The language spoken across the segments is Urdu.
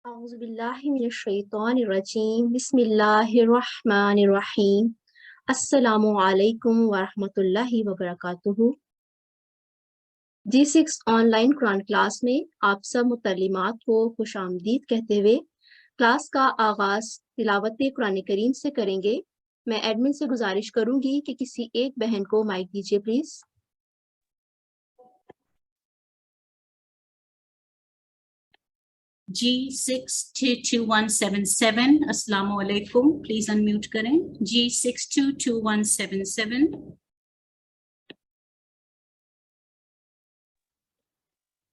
اعوذ باللہ من الشیطان الرجیم بسم اللہ الرحمن الرحیم السلام علیکم ورحمۃ اللہ وبرکاتہ۔ G6 on line Quran class میں آپ سب متعلمات کو خوش آمدید کہتے ہوئے کلاس کا آغاز تلاوت قرآن کریم سے کریں گے۔ میں ایڈمن سے گزارش کروں گی کہ کسی ایک بہن کو مائک دیجیے پلیز۔ G6222177 السلام علیکم، پلیز انمیوٹ کریں۔ G6222177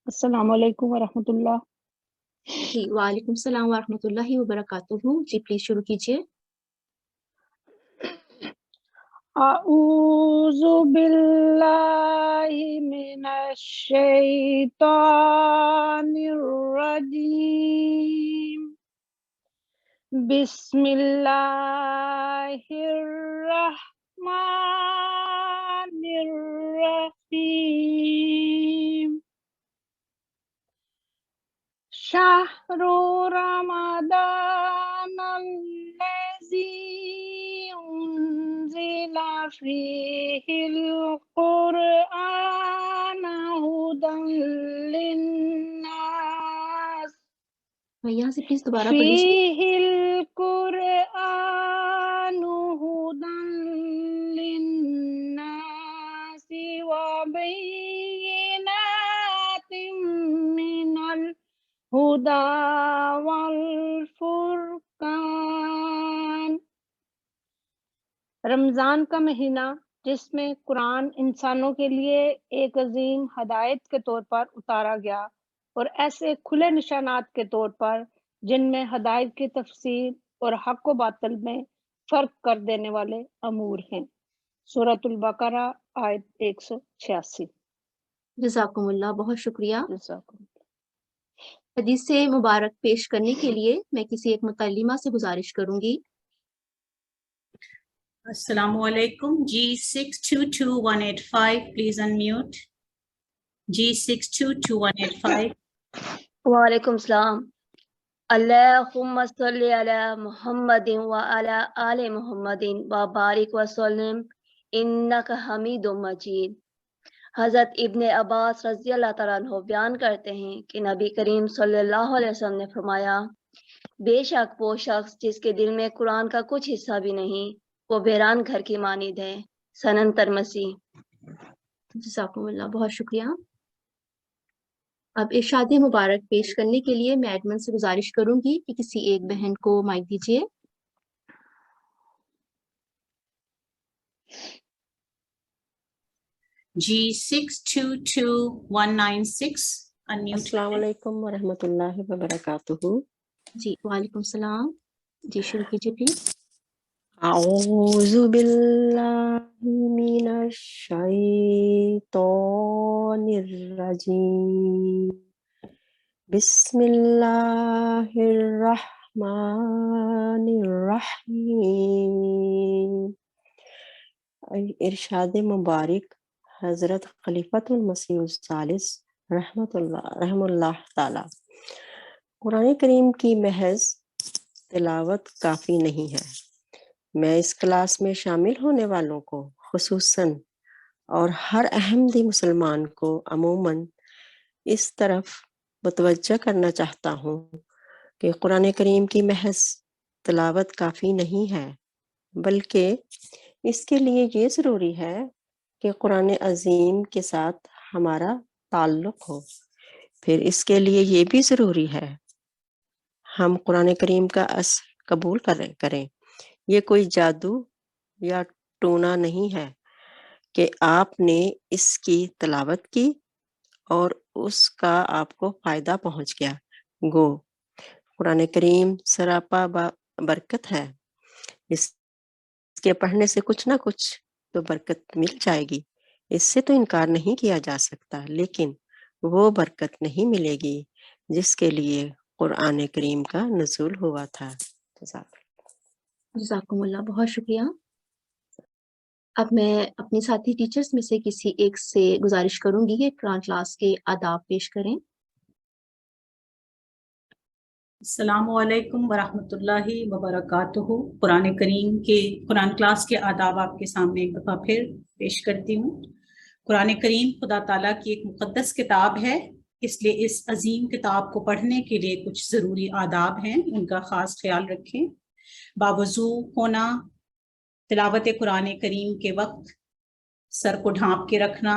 السلام علیکم ورحمۃ اللہ۔ جی وعلیکم السلام ورحمۃ اللہ وبرکاتہ۔ جی پلیز شروع کیجیے۔ اعوذ باللہ من الشیطان الرجیم، بسم اللہ الرحمن الرحیم۔ شہر رمضان الذی انزل فیہ القرآن ھدی للناس، یہاں سے پلیز دوبارہ پڑھ لیجیے۔ فیہ القرآن ھدی للناس وبینات من الہدی والفرقان۔ رمضان کا مہینہ جس میں قرآن انسانوں کے لیے ایک عظیم ہدایت کے طور پر اتارا گیا اور ایسے کھلے نشانات کے طور پر جن میں ہدایت کی تفصیل اور حق و باطل میں فرق کر دینے والے امور ہیں۔ سورۃ البقرہ آیت 186۔ جزاکم اللہ، بہت شکریہ۔ جزاکم اللہ۔ حدیث مبارک پیش کرنے کے لیے میں کسی ایک متعلمہ سے گزارش کروں گی۔ السلام علیکم، G6222185 پلیز انمیوٹ۔ G6222185 وعلیکم السلام۔ اللہم صلی علی محمد وعلی آل محمد وبارک وسلم انک حمید مجید۔ حضرت ابن عباس رضی اللہ تعالیٰ عنہ بیان کرتے ہیں کہ نبی کریم صلی اللہ علیہ وسلم نے فرمایا، بے شک وہ شخص جس کے دل میں قرآن کا کچھ حصہ بھی نہیں، وہ ویران گھر کی مانند ہے۔ سنن ترمذی۔ جزاکم اللہ، بہت شکریہ۔ اب ارشاد مبارک پیش کرنے کے لیے میں ایڈمن سے گزارش کروں گی کہ کسی ایک بہن کو مائک دیجیے۔ G6229196 unmute. السلام علیکم ورحمۃ اللہ وبرکاتہ۔ جی وعلیکم السلام۔ جی شروع کیجیے پلیز۔ اعوذ باللہ من الشیطان الرجیم، بسم اللہ الرحمن الرحیم۔ ارشاد مبارک حضرت خلیفۃ المسیح الثالث رحم اللہ تعالی۔ قرآن کریم کی محض تلاوت کافی نہیں ہے۔ میں اس کلاس میں شامل ہونے والوں کو خصوصاً اور ہر احمدی مسلمان کو عموماً اس طرف متوجہ کرنا چاہتا ہوں کہ قرآن کریم کی محض تلاوت کافی نہیں ہے، بلکہ اس کے لیے یہ ضروری ہے کہ قرآن عظیم کے ساتھ ہمارا تعلق ہو۔ پھر اس کے لیے یہ بھی ضروری ہے ہم قرآن کریم کا اثر قبول کریں۔ یہ کوئی جادو یا ٹونا نہیں ہے کہ آپ نے اس کی تلاوت کی اور اس کا آپ کو فائدہ پہنچ گیا۔ گو قرآن کریم سراپا برکت ہے، اس کے پڑھنے سے کچھ نہ کچھ تو برکت مل جائے گی، اس سے تو انکار نہیں کیا جا سکتا، لیکن وہ برکت نہیں ملے گی جس کے لیے قرآن کریم کا نزول ہوا تھا۔ جزاکم اللہ، بہت شکریہ۔ اب میں اپنی ساتھی ٹیچرز میں سے کسی ایک سے گزارش کروں گی کہ قرآن کلاس کے آداب پیش کریں۔ السلام علیکم ورحمۃ اللہ وبرکاتہ۔ قرآن کلاس کے آداب آپ کے سامنے ایک دفعہ پھر پیش کرتی ہوں۔ قرآن کریم خدا تعالیٰ کی ایک مقدس کتاب ہے، اس لیے اس عظیم کتاب کو پڑھنے کے لیے کچھ ضروری آداب ہیں، ان کا خاص خیال رکھیں۔ باوضو ہونا، تلاوت قرآن کریم کے وقت سر کو ڈھانپ کے رکھنا،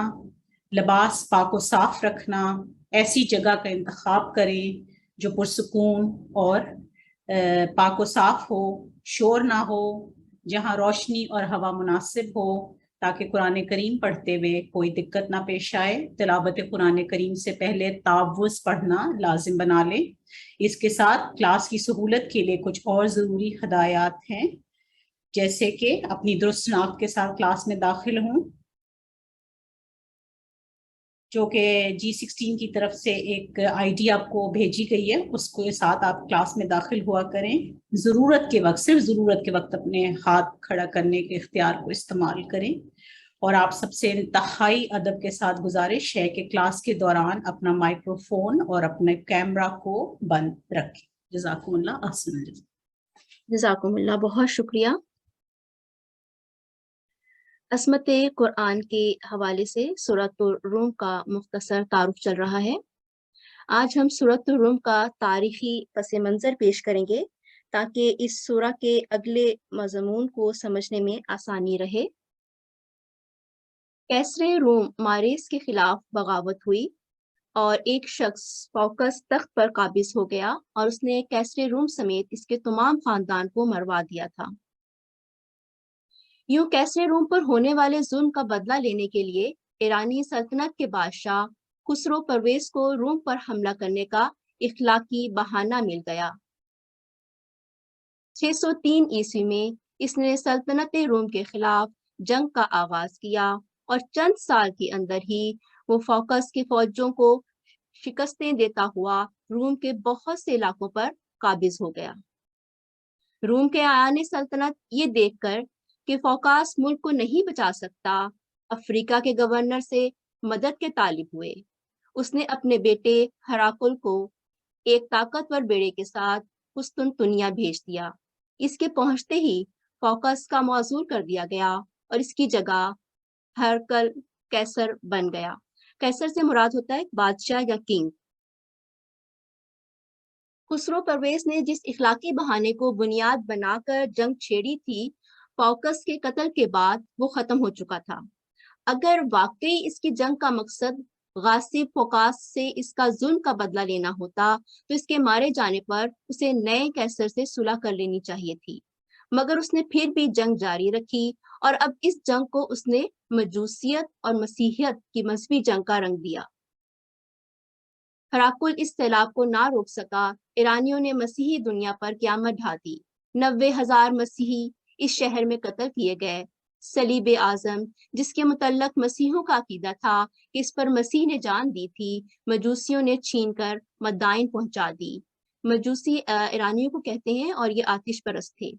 لباس پاک و صاف رکھنا، ایسی جگہ کا انتخاب کریں جو پرسکون اور پاک و صاف ہو، شور نہ ہو، جہاں روشنی اور ہوا مناسب ہو، تاکہ قرآن کریم پڑھتے ہوئے کوئی دقت نہ پیش آئے۔ تلاوت قرآن کریم سے پہلے تعوذ پڑھنا لازم بنا لیں۔ اس کے ساتھ کلاس کی سہولت کے لیے کچھ اور ضروری ہدایات ہیں، جیسے کہ اپنی درست شناخت کے ساتھ کلاس میں داخل ہوں، جو کہ G16 کی طرف سے ایک آئی ڈی آپ کو بھیجی گئی ہے، اس کے ساتھ آپ کلاس میں داخل ہوا کریں۔ ضرورت کے وقت، صرف ضرورت کے وقت اپنے ہاتھ کھڑا کرنے کے اختیار کو استعمال کریں، اور آپ سب سے انتہائی ادب کے ساتھ گزارش ہے کہ کلاس کے دوران اپنا مائکرو فون اور اپنے کیمرہ کو بند رکھیں۔ جزاکم اللہ، احسن الجزا۔ جزاکم اللہ، بہت شکریہ۔ عصمت قرآن کے حوالے سے سورۃ الروم کا مختصر تعارف چل رہا ہے۔ آج ہم سورۃ الروم کا تاریخی پس منظر پیش کریں گے تاکہ اس سورہ کے اگلے مضمون کو سمجھنے میں آسانی رہے۔ کیسر روم ماریس کے خلاف بغاوت ہوئی اور ایک شخص فوکس تخت پر قابض ہو گیا اور اس نے کیسر روم سمیت اس کے تمام خاندان کو مروا دیا تھا۔ یوں کیسر روم پر ہونے والے ظلم کا بدلہ لینے کے لیے ایرانی سلطنت کے بادشاہ خسرو پرویز کو روم پر حملہ کرنے کا اخلاقی بہانہ مل گیا۔ 603 عیسوی میں اس نے سلطنت روم کے خلاف جنگ کا آغاز کیا اور چند سال کے اندر ہی وہ فوکس کی فوجوں کو شکستیں دیتا ہوا روم کے بہت سے علاقوں پر قابض ہو گیا۔ روم کے آیان سلطنت یہ دیکھ کر کہ فوکاس ملک کو نہیں بچا سکتا، افریقہ کے گورنر سے مدد کے طالب ہوئے۔ اس نے اپنے بیٹے ہراکل کو ایک طاقتور بیڑے کے ساتھ قسطنطنیہ بھیج دیا۔ اس کے پہنچتے ہی فوکس کا معزول کر دیا گیا اور اس کی جگہ ہرکل کیسر بن گیا۔ کیسر سے مراد ہوتا ہے بادشاہ یا کنگ۔ خسرو پرویز نے جس اخلاقی بہانے کو بنیاد بنا کر جنگ چھیڑی تھی، فوکس کے قتل کے بعد وہ ختم ہو چکا تھا۔ اگر واقعی اس کی جنگ کا مقصد غاصب فوکاس سے اس کا ظلم کا بدلہ لینا ہوتا تو اس کے مارے جانے پر اسے نئے کیسر سے صلح کر لینی چاہیے تھی، مگر اس نے پھر بھی جنگ جاری رکھی اور اب اس جنگ کو اس نے مجوسیت اور مسیحیت کی مذہبی جنگ کا رنگ دیا۔ ہراکل اس سیلاب کو نہ روک سکا۔ ایرانیوں نے مسیحی دنیا پر قیامت ڈھا دی۔ 90,000 مسیحی اس شہر میں قتل کیے گئے۔ صلیب اعظم، جس کے متعلق مسیحوں کا عقیدہ تھا کہ اس پر مسیح نے جان دی تھی، مجوسیوں نے چھین کر مدائن پہنچا دی۔ مجوسی ایرانیوں کو کہتے ہیں اور یہ آتش پرست تھے،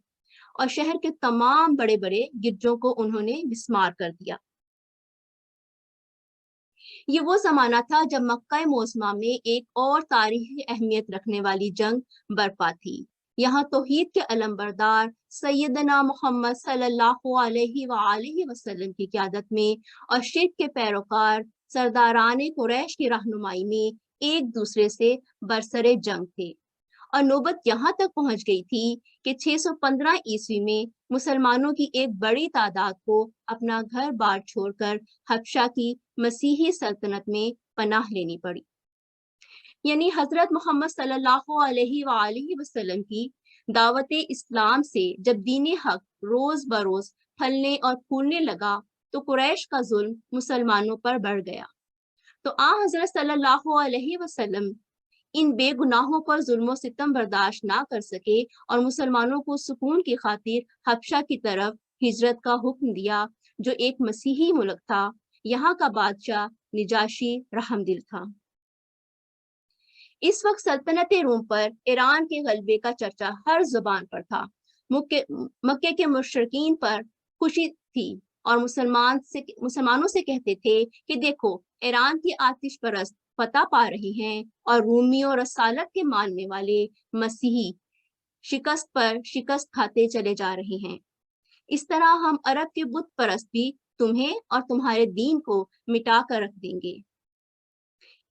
اور شہر کے تمام بڑے بڑے گرجوں کو انہوں نے مسمار کر دیا۔ یہ وہ زمانہ تھا جب مکہ معظمہ میں ایک اور تاریخی اہمیت رکھنے والی جنگ برپا تھی۔ یہاں توحید کے علمبردار سیدنا محمد صلی اللہ علیہ وآلہ وسلم کی قیادت میں اور شرک کے پیروکار سرداران قریش کی رہنمائی میں ایک دوسرے سے برسر جنگ تھے، اور نوبت یہاں تک پہنچ گئی تھی کہ 615 عیسوی میں مسلمانوں کی ایک بڑی تعداد کو اپنا گھر بار چھوڑ کر حبشہ کی مسیحی سلطنت میں پناہ لینی پڑی۔ یعنی حضرت محمد صلی اللہ علیہ وآلہ وسلم کی دعوت اسلام سے جب دین حق روز بروز پھلنے اور پھولنے لگا تو قریش کا ظلم مسلمانوں پر بڑھ گیا۔ تو حضرت صلی اللہ علیہ وسلم ان بے گناہوں پر ظلم و ستم برداشت نہ کر سکے اور مسلمانوں کو سکون کی خاطر حبشہ کی طرف ہجرت کا حکم دیا، جو ایک مسیحی ملک تھا۔ یہاں کا بادشاہ نجاشی رحم دل تھا۔ اس وقت سلطنت روم پر ایران کے غلبے کا چرچا ہر زبان پر تھا۔ مکے کے مشرکین پر خوشی تھی اور مسلمانوں سے کہتے تھے کہ دیکھو، ایران کی آتش پرست فتح پا رہے ہیں اور رومیوں اور رسالت کے ماننے والے مسیحی شکست پر شکست کھاتے چلے جا رہے ہیں۔ اس طرح ہم عرب کے بت پرست بھی تمہیں اور تمہارے دین کو مٹا کر رکھ دیں گے۔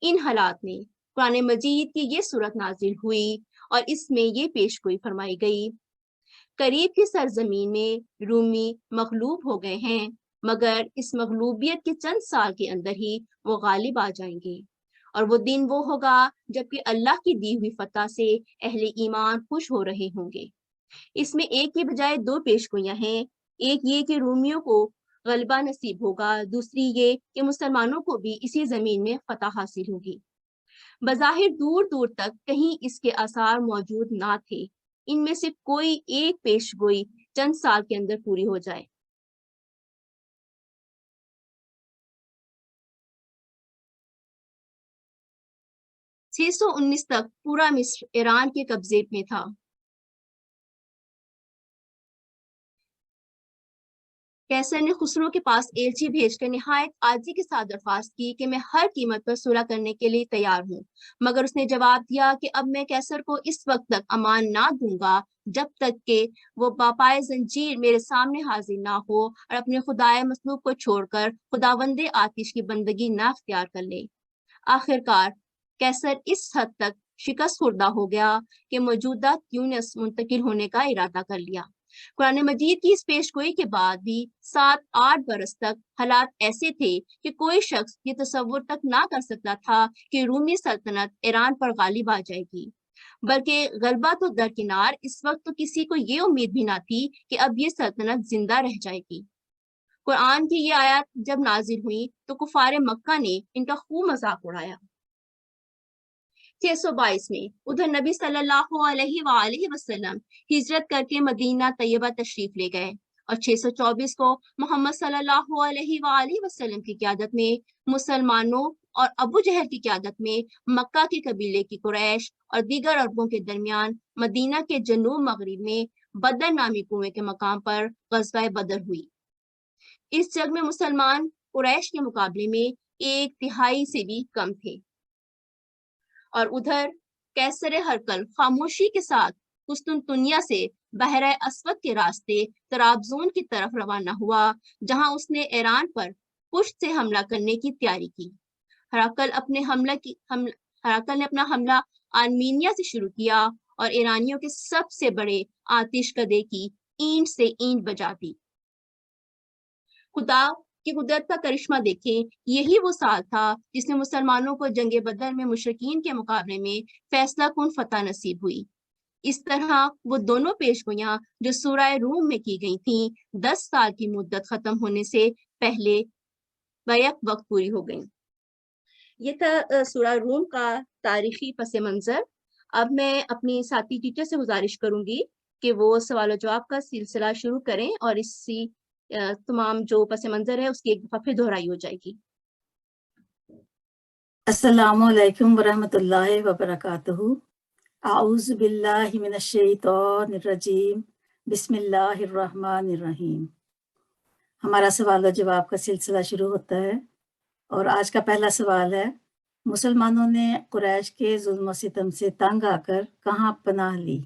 ان حالات میں قرآن مجید کی یہ صورت نازل ہوئی اور اس میں یہ پیشگوئی فرمائی گئی، قریب کی سرزمین میں رومی مغلوب ہو گئے ہیں، مگر اس مغلوبیت کے چند سال کے اندر ہی وہ غالب آ جائیں گے، اور وہ دن وہ ہوگا جبکہ اللہ کی دی ہوئی فتح سے اہل ایمان خوش ہو رہے ہوں گے۔ اس میں ایک کے بجائے دو پیشگوئیاں ہیں، ایک یہ کہ رومیوں کو غلبہ نصیب ہوگا، دوسری یہ کہ مسلمانوں کو بھی اسی زمین میں فتح حاصل ہوگی۔ بظاہر دور دور تک کہیں اس کے آثار موجود نہ تھے، ان میں سے کوئی ایک پیشگوئی چند سال کے اندر پوری ہو جائے۔ 619 تک پورا مصر ایران کے قبضے میں تھا۔ کیسر نے خسرو کے پاس ایلچی بھیج کر نہایت عاجزی کے ساتھ درخواست کی کہ میں ہر قیمت پر صلح کرنے کے لیے تیار ہوں، مگر اس نے جواب دیا کہ اب میں کیسر کو اس وقت تک امان نہ دوں گا جب تک کہ وہ باپائے زنجیر میرے سامنے حاضر نہ ہو اور اپنے خدائے مصلوب کو چھوڑ کر خداوند آتش کی بندگی نہ اختیار کر لے۔ آخر کار کیسر اس حد تک شکست خوردہ ہو گیا کہ موجودہ تیونس منتقل ہونے کا ارادہ کر لیا۔ قرآن مجید کی اس پیشگوئی کے بعد بھی 7-8 برس تک حالات ایسے تھے کہ کوئی شخص یہ تصور تک نہ کر سکتا تھا کہ رومی سلطنت ایران پر غالب آ جائے گی، بلکہ غلبہ تو درکنار، اس وقت تو کسی کو یہ امید بھی نہ تھی کہ اب یہ سلطنت زندہ رہ جائے گی۔ قرآن کی یہ آیات جب نازل ہوئی تو کفار مکہ نے ان کا خوب مذاق اڑایا۔ 622 میں ادھر نبی صلی اللہ علیہ وآلہ وسلم ہجرت کر کے مدینہ طیبہ تشریف لے گئے، اور 624 کو محمد صلی اللہ علیہ وآلہ وسلم کی قیادت میں مسلمانوں اور ابو جہل کی قیادت میں مکہ کے قبیلے کی قریش اور دیگر عربوں کے درمیان مدینہ کے جنوب مغرب میں بدر نامی کنویں کے مقام پر غزوہ بدر ہوئی۔ اس جنگ میں مسلمان قریش کے مقابلے میں 1/3 سے بھی کم تھے، اور ادھر کیسر ہرقل خاموشی کے ساتھ قسطنطنیہ سے بحر اسود کے راستے طرابزون کی طرف روانہ ہوا، جہاں اس نے ایران پر پشت سے حملہ کرنے کی تیاری کی۔ ہرقل نے اپنا حملہ آرمینیا سے شروع کیا اور ایرانیوں کے سب سے بڑے آتش کدے کی اینٹ سے اینٹ بجا دی۔ خدا کی قدرت کا کرشمہ دیکھیں، یہی وہ سال تھا جس میں مسلمانوں کو جنگ بدر میں مشرکین کے مقابلے میں فیصلہ کن فتح نصیب ہوئی۔ اس طرح وہ دونوں پیشگوئیاں جو سورہ روم میں کی گئی تھیں 10 سال کی مدت ختم ہونے سے پہلے بیک وقت پوری ہو گئیں۔ یہ تھا سورہ روم کا تاریخی پس منظر۔ اب میں اپنی ساتھی ٹیچر سے گزارش کروں گی کہ وہ سوال و جواب کا سلسلہ شروع کریں، اور اسی تمام جو پس منظر ہے اس کی ایک دفعہ پھر دہرائی ہو جائے گی۔ السلام علیکم ورحمۃ اللہ وبرکاتہ۔ اعوذ باللہ من الشیطان الرجیم، بسم اللہ الرحمن الرحیم۔ ہمارا سوال و جواب کا سلسلہ شروع ہوتا ہے، اور آج کا پہلا سوال ہے، مسلمانوں نے قریش کے ظلم و ستم سے تنگ آ کر کہاں پناہ لی؟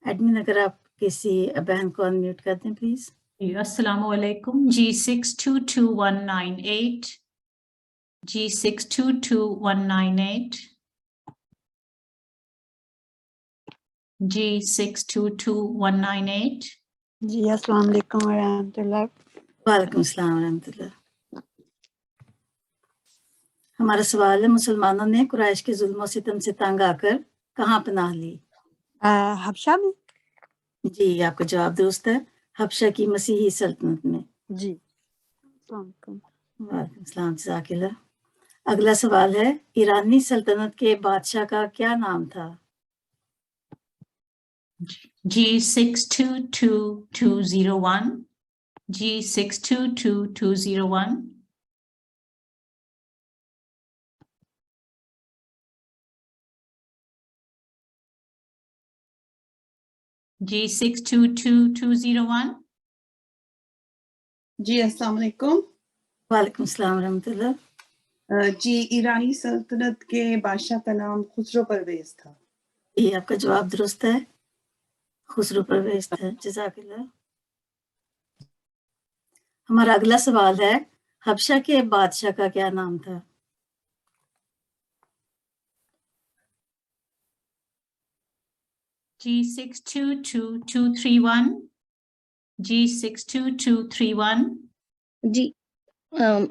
ایڈمن اگر آپ کسی بہن کو انمیوٹ کر دیں پلیز۔ السلام علیکم۔ G622198 G622198 G622198 جی السلام علیکم ورحمۃ اللہ۔ وعلیکم السلام ورحمۃ اللہ۔ ہمارا سوال ہے، مسلمانوں نے قریش کے ظلم و ستم سے تنگ آ کر کہاں پناہ لی؟ حبشہ میں۔ جی آپ کا جواب درست ہے، حبشہ کی مسیحی سلطنت میں۔ جی السلام علیکم۔ وعلیکم السلام، جزاک اللہ۔ اگلا سوال ہے، ایرانی سلطنت کے بادشاہ کا کیا نام تھا؟ G622201 G622201 G622201 جی السلام علیکم۔ وعلیکم السلام ورحمۃ اللہ۔ جی ایرانی سلطنت کے بادشاہ کا نام خسرو پرویز تھا. یہ آپ کا جواب درست ہے، خسرو پرویز تھا. جزاک اللہ. ہمارا اگلا سوال ہے، حبشہ کے بادشاہ کا کیا نام تھا؟ G622231. G62231. جی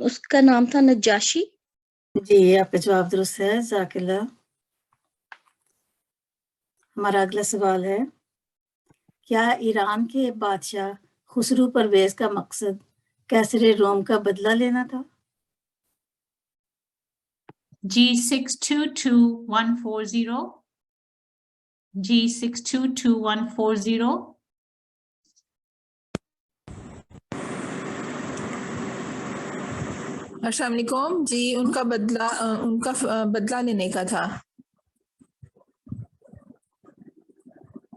اس کا نام تھا نجاشی. جی آپ کا جواب درست ہے، جزاک اللہ. ہمارا اگلا سوال ہے، کیا ایران کے بادشاہ خسرو پرویز کا مقصد کیسر روم کا بدلہ لینا تھا؟ G622140. G622140. السلام علیکم. جی ان کا بدلہ لینے کا تھا.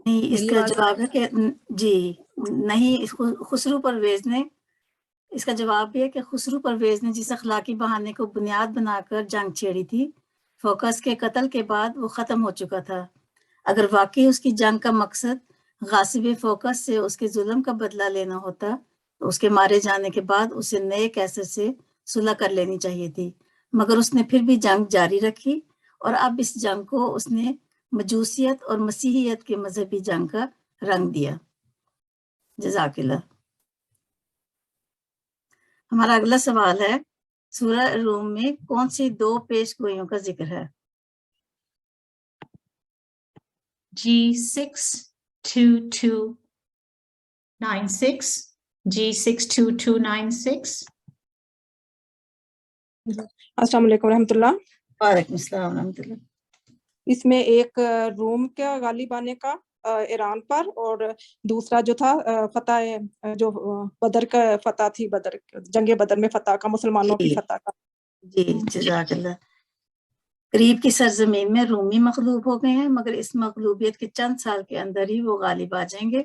نہیں، اس کا جواب ہے کہ جی نہیں، اس کو خسرو پرویز نے، اس کا جواب یہ ہے کہ خسرو پرویز نے جس اخلاقی بہانے کو بنیاد بنا کر جنگ چھیڑی تھی، فوکس کے قتل کے بعد وہ ختم ہو چکا تھا. اگر واقعی اس کی جنگ کا مقصد غاصب فوکس سے اس کے ظلم کا بدلہ لینا ہوتا تو اس کے مارے جانے کے بعد اسے نئے کیسر سے صلح کر لینی چاہیے تھی، مگر اس نے پھر بھی جنگ جاری رکھی اور اب اس جنگ کو اس نے مجوسیت اور مسیحیت کے مذہبی جنگ کا رنگ دیا. جزاک اللہ. ہمارا اگلا سوال ہے، سورہ روم میں کون سی 2 پیش گوئیوں کا ذکر ہے؟ G62296. G62296. السلام علیکم ورحمۃ اللہ. وعلیکم السلام ورحمۃ اللہ. اس میں ایک روم کا غالب آنے کا ایران پر، اور دوسرا جو تھا فتح، جو بدر کا فتح تھی، بدر جنگ بدر میں فتح کا، مسلمانوں کی فتح کا. جی جزاک اللہ. قریب کی سرزمین میں رومی مغلوب ہو گئے ہیں، مگر اس مغلوبیت کے چند سال کے اندر ہی وہ غالب آ جائیں گے،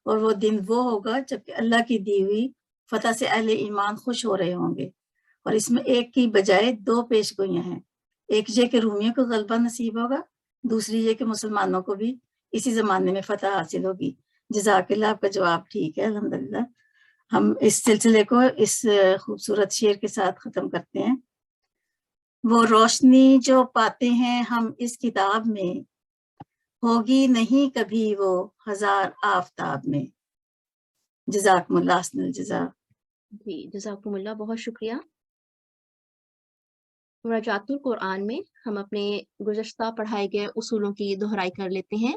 اور وہ دن وہ ہوگا جبکہ اللہ کی دی ہوئی فتح سے اہل ایمان خوش ہو رہے ہوں گے. اور اس میں ایک کی بجائے 2 پیش گوئیاں ہیں، ایک یہ کہ رومیوں کو غلبہ نصیب ہوگا، دوسری یہ کہ مسلمانوں کو بھی اسی زمانے میں فتح حاصل ہوگی. جزاک اللہ، آپ کا جواب ٹھیک ہے الحمدللہ. ہم اس سلسلے کو اس خوبصورت شعر کے ساتھ ختم کرتے ہیں. وہ روشنی جو پاتے ہیں ہم اس کتاب میں، ہوگی نہیں کبھی وہ 1000 آفتاب میں. جزاکم اللہ حسن الجزا. جی جزاکم اللہ، بہت شکریہ. مراجعات القرآن میں ہم اپنے گزشتہ پڑھائے گئے اصولوں کی دہرائی کر لیتے ہیں.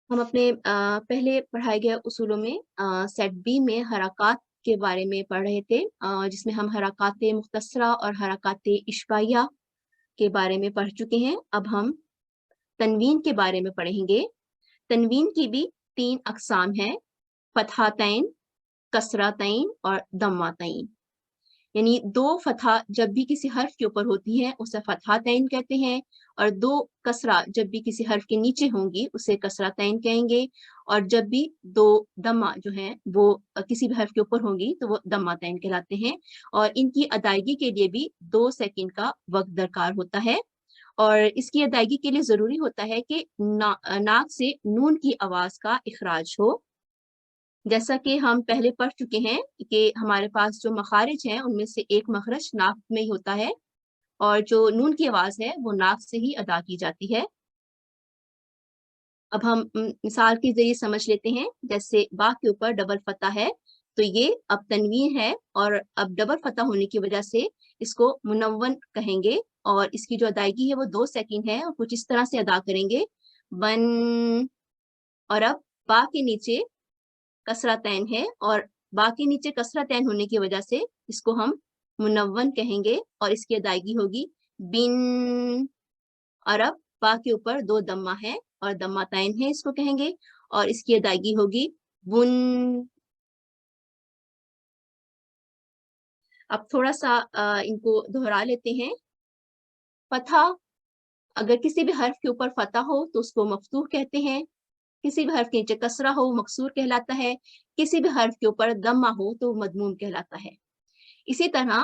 ہم اپنے پہلے پڑھائے گئے اصولوں میں سیٹ بی میں حرکات کے بارے میں پڑھ رہے تھے، جس میں ہم حرکات مختصرہ اور حرکات اشباعیہ کے بارے میں پڑھ چکے ہیں. اب ہم تنوین کے بارے میں پڑھیں گے. تنوین کی بھی 3 اقسام ہیں، فتحتین، کسرتین اور ضمتین. یعنی 2 فتح جب بھی کسی حرف کے اوپر ہوتی ہیں اسے فتحتین کہتے ہیں، اور 2 کسرہ جب بھی کسی حرف کے نیچے ہوں گی اسے کسرتین کہیں گے، اور جب بھی 2 ضمہ جو ہیں وہ کسی بھی حرف کے اوپر ہوں گی تو وہ ضمتین کہلاتے ہیں. اور ان کی ادائیگی کے لیے بھی 2 سیکنڈ کا وقت درکار ہوتا ہے، اور اس کی ادائیگی کے لیے ضروری ہوتا ہے کہ ناک سے نون کی آواز کا اخراج ہو. جیسا کہ ہم پہلے پڑھ چکے ہیں کہ ہمارے پاس جو مخارج ہیں ان میں سے ایک مخرج ناک میں ہی ہوتا ہے، اور جو نون کی آواز ہے وہ ناک سے ہی ادا کی جاتی ہے. اب ہم مثال کے ذریعے سمجھ لیتے ہیں. جیسے با کے اوپر ڈبل فتح ہے تو یہ اب تنوین ہے، اور اب ڈبل فتح ہونے کی وجہ سے اس کو منون کہیں گے، اور اس کی جو ادائیگی ہے وہ 2 سیکنڈ ہے، اور کچھ اس طرح سے ادا کریں گے بن. اور اب با کے نیچے کسرتین ہے، اور با کے نیچے کسرتین ہونے کی وجہ سے اس کو ہم منون کہیں گے، اور اس کی ادائیگی ہوگی بن. اور اب با کے اوپر 2 ضمہ ہے اور ضمتین ہے، اس کو کہیں گے، اور اس کی ادائیگی ہوگی بن. اب تھوڑا سا ان کو دہرا لیتے ہیں. فتح، اگر کسی بھی حرف کے اوپر فتح ہو تو اس کو مفتوح کہتے ہیں، کسی بھی حرف کے نیچے کسرہ ہو مکسور کہلاتا ہے، کسی بھی حرف کے اوپر ضمہ ہو تو مضموم کہلاتا ہے. اسی طرح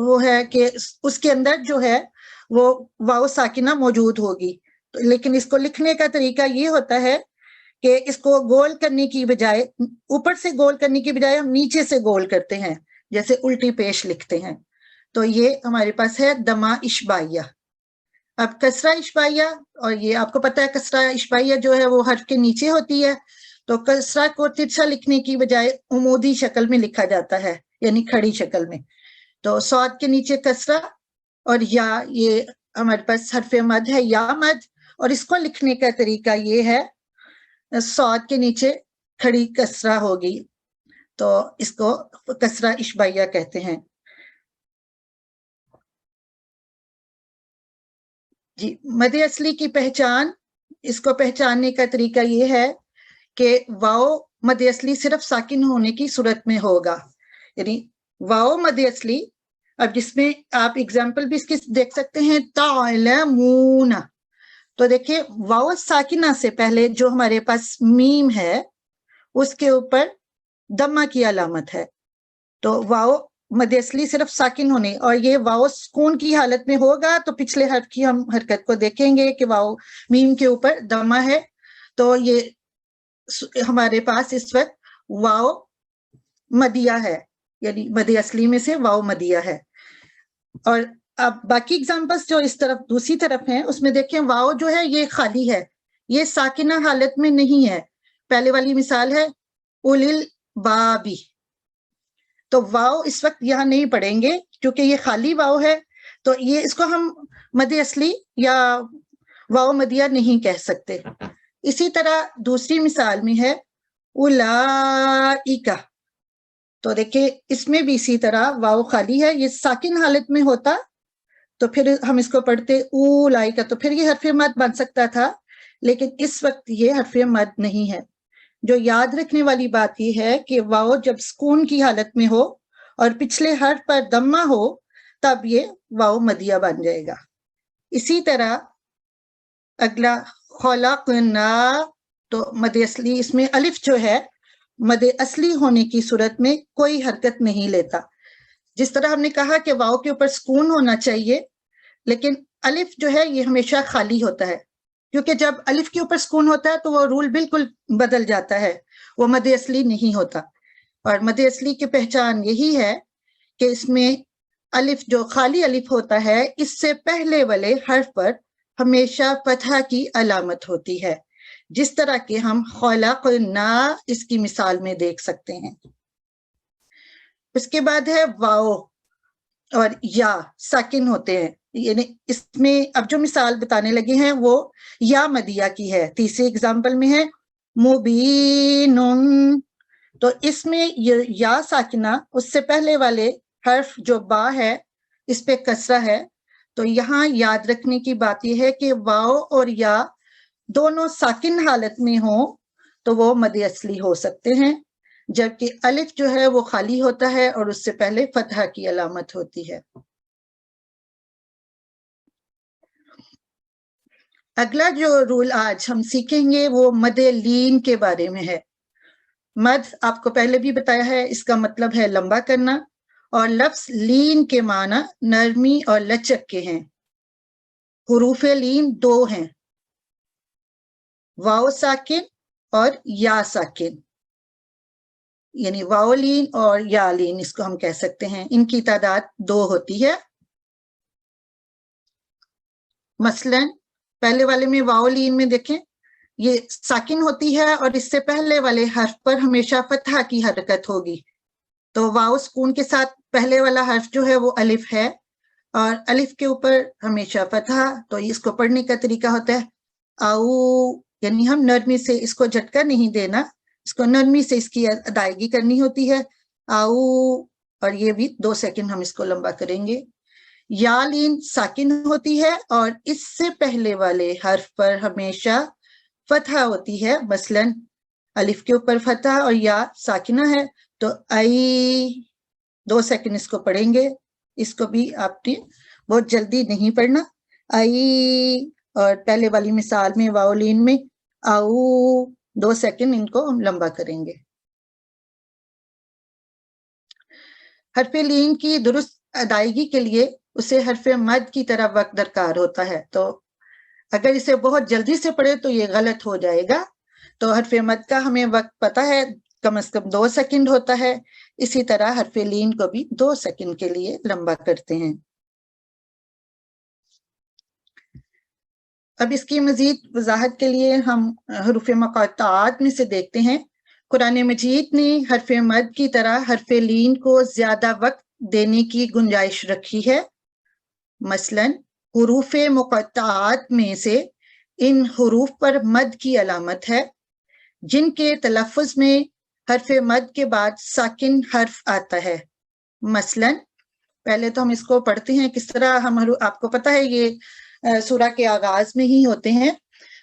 وہ ہے کہ اس کے اندر جو ہے وہ واو ساکنہ موجود ہوگی، لیکن اس کو لکھنے کا طریقہ یہ ہوتا ہے کہ اس کو گول کرنے کی بجائے، اوپر سے گول کرنے کی بجائے ہم نیچے سے گول کرتے ہیں، جیسے الٹی پیش لکھتے ہیں. تو یہ ہمارے پاس ہے دمہ اشبائیہ. اب کسرہ اشبائیہ، اور یہ آپ کو پتہ ہے کسرہ اشبائیہ جو ہے وہ حرف کے نیچے ہوتی ہے، تو کسرہ کو ترچھا لکھنے کی بجائے عمودی شکل میں لکھا جاتا ہے، یعنی کھڑی شکل میں. تو صاد کے نیچے کسرہ اور یا، یہ ہمارے پاس حرف مد ہے یا مد، اور اس کو لکھنے کا طریقہ یہ ہے صاد کے نیچے کھڑی کسرہ ہوگی، تو اس کو کسرہ اشبائیہ کہتے ہیں. جی، مد اصلی کی پہچان، اس کو پہچاننے کا طریقہ یہ ہے کہ واو مد اصلی صرف ساکن ہونے کی صورت میں ہوگا، یعنی واو مد اصلی. اب جس میں آپ اگزامپل بھی اس کی دیکھ سکتے ہیں، تعلمون، تو دیکھیں واو ساکنہ سے پہلے جو ہمارے پاس میم ہے اس کے اوپر دمہ کی علامت ہے، تو واو مد اصلی صرف ساکن ہونے، اور یہ واو سکون کی حالت میں ہوگا تو پچھلے حرف کی ہم حرکت کو دیکھیں گے کہ واو میم کے اوپر دمہ ہے، تو یہ ہمارے پاس اس وقت واو مدیہ ہے، یعنی مد اصلی میں سے واو مدیہ ہے. اور اب باقی اگزامپلس جو اس طرف دوسری طرف ہیں اس میں دیکھیں واو جو ہے یہ خالی ہے، یہ ساکنہ حالت میں نہیں ہے. پہلے والی مثال ہے اولل بابی، تو واو اس وقت یہاں نہیں پڑھیں گے کیونکہ یہ خالی واو ہے، تو یہ اس کو ہم مد اصلی یا واو مدیہ نہیں کہہ سکتے. اسی طرح دوسری مثال میں ہے اولائکا، تو دیکھیں اس میں بھی اسی طرح واو خالی ہے، یہ ساکن حالت میں ہوتا تو پھر ہم اس کو پڑھتے اولائکا، تو پھر یہ حرف مد بن سکتا تھا، لیکن اس وقت یہ حرف مد نہیں ہے. جو یاد رکھنے والی بات یہ ہے کہ واو جب سکون کی حالت میں ہو اور پچھلے حرف پر دمہ ہو تب یہ واو مدیہ بن جائے گا. اسی طرح اگلا خلقنا، تو مد اصلی اس میں الف جو ہے مد اصلی ہونے کی صورت میں کوئی حرکت نہیں لیتا. جس طرح ہم نے کہا کہ واو کے اوپر سکون ہونا چاہیے، لیکن الف جو ہے یہ ہمیشہ خالی ہوتا ہے، کیونکہ جب الف کے اوپر سکون ہوتا ہے تو وہ رول بالکل بدل جاتا ہے، وہ مد اصلی نہیں ہوتا. اور مد اصلی کی پہچان یہی ہے کہ اس میں الف جو خالی الف ہوتا ہے اس سے پہلے والے حرف پر ہمیشہ فتحہ کی علامت ہوتی ہے، جس طرح کہ ہم خلقنا اس کی مثال میں دیکھ سکتے ہیں. اس کے بعد ہے واو اور یا ساکن ہوتے ہیں، یعنی اس میں اب جو مثال بتانے لگے ہیں وہ یا مدیہ کی ہے. تیسری اگزامپل میں ہے مبینن، تو اس میں یا ساکنہ اس سے پہلے والے حرف جو با ہے اس پہ کسرہ ہے، تو یہاں یاد رکھنے کی بات یہ ہے کہ واو اور یا دونوں ساکن حالت میں ہوں تو وہ مد اصلی ہو سکتے ہیں، جبکہ الف جو ہے وہ خالی ہوتا ہے اور اس سے پہلے فتحہ کی علامت ہوتی ہے. اگلا جو رول آج ہم سیکھیں گے وہ مد لین کے بارے میں ہے. مد آپ کو پہلے بھی بتایا ہے، اس کا مطلب ہے لمبا کرنا، اور لفظ لین کے معنی نرمی اور لچک کے ہیں. حروف لین دو ہیں، واو ساکن اور یا ساکن، یعنی واو لین اور یا لین اس کو ہم کہہ سکتے ہیں. ان کی تعداد 2 ہوتی ہے. مثلا پہلے والے میں واو لین میں دیکھیں یہ ساکن ہوتی ہے اور اس سے پہلے والے حرف پر ہمیشہ فتحہ کی حرکت ہوگی. تو واو سکون کے ساتھ پہلے والا حرف جو ہے وہ الف ہے اور الف کے اوپر ہمیشہ فتحہ، تو اس کو پڑھنے کا طریقہ ہوتا ہے او، یعنی ہم نرمی سے اس کو جھٹکا نہیں دینا، اس کو نرمی سے اس کی ادائیگی کرنی ہوتی ہے او، اور یہ بھی 2 سیکنڈ ہم اس کو لمبا کریں گے. یا لین ساکن ہوتی ہے اور اس سے پہلے والے حرف پر ہمیشہ فتحہ ہوتی ہے، مثلا الف کے اوپر فتحہ اور یا ساکنہ ہے تو ای، 2 سیکنڈ اس کو پڑھیں گے. اس کو بھی آپ نے بہت جلدی نہیں پڑھنا، ای، اور پہلے والی مثال میں واولین میں او، 2 سیکنڈ ان کو ہم لمبا کریں گے. حرف لین کی درست ادائیگی کے لیے اسے حرف مد کی طرح وقت درکار ہوتا ہے. تو اگر اسے بہت جلدی سے پڑھے تو یہ غلط ہو جائے گا. تو حرف مد کا ہمیں وقت پتہ ہے کم از کم 2 سیکنڈ ہوتا ہے. اسی طرح حرف لین کو بھی 2 سیکنڈ کے لیے لمبا کرتے ہیں. اب اس کی مزید وضاحت کے لیے ہم حروف مقاطعات میں سے دیکھتے ہیں. قرآن مجید نے حرف مد کی طرح حرف لین کو زیادہ وقت دینے کی گنجائش رکھی ہے. مثلا حروف مقطعات میں سے ان حروف پر مد کی علامت ہے جن کے تلفظ میں حرف مد کے بعد ساکن حرف آتا ہے. مثلا پہلے تو ہم اس کو پڑھتے ہیں کس طرح. آپ کو پتہ ہے یہ سورہ کے آغاز میں ہی ہوتے ہیں.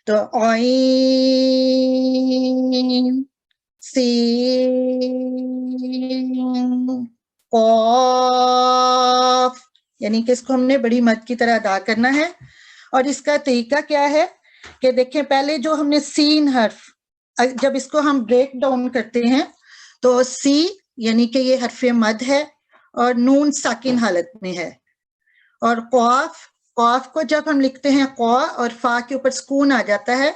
تو عین سین قاف، یعنی کہ اس کو ہم نے بڑی مد کی طرح ادا کرنا ہے. اور اس کا طریقہ کیا ہے کہ دیکھیں پہلے جو ہم نے سین حرف، جب اس کو ہم بریک ڈاؤن کرتے ہیں تو سی یعنی کہ یہ حرف مد ہے اور نون ساکن حالت میں ہے. اور قاف کو جب ہم لکھتے ہیں قا اور فا کے اوپر سکون آ جاتا ہے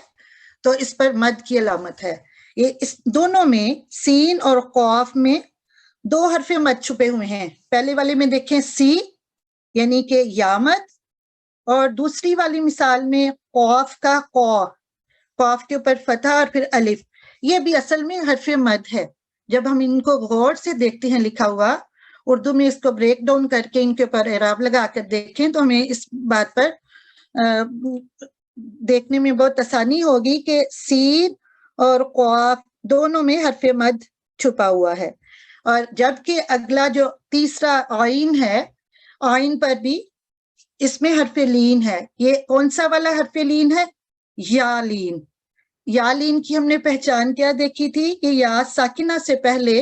تو اس پر مد کی علامت ہے. یہ اس دونوں میں سین اور قاف میں 2 حرف مد چھپے ہوئے ہیں. پہلے والے میں دیکھیں سی یعنی کہ یا مد، اور دوسری والی مثال میں قاف کا قاف کے اوپر فتح اور پھر الف. یہ بھی اصل میں حرف مد ہے. جب ہم ان کو غور سے دیکھتے ہیں لکھا ہوا اردو میں، اس کو بریک ڈاؤن کر کے ان کے اوپر اعراب لگا کر دیکھیں تو ہمیں اس بات پر دیکھنے میں بہت آسانی ہوگی کہ سین اور قاف دونوں میں حرف مد چھپا ہوا ہے. اور جبکہ اگلا جو تیسرا عین ہے، عین پر بھی اس میں حرف لین ہے. یہ کون سا والا حرف لین ہے؟ یا لین. یا لین کی ہم نے پہچان کیا دیکھی تھی کہ یا ساکنہ سے پہلے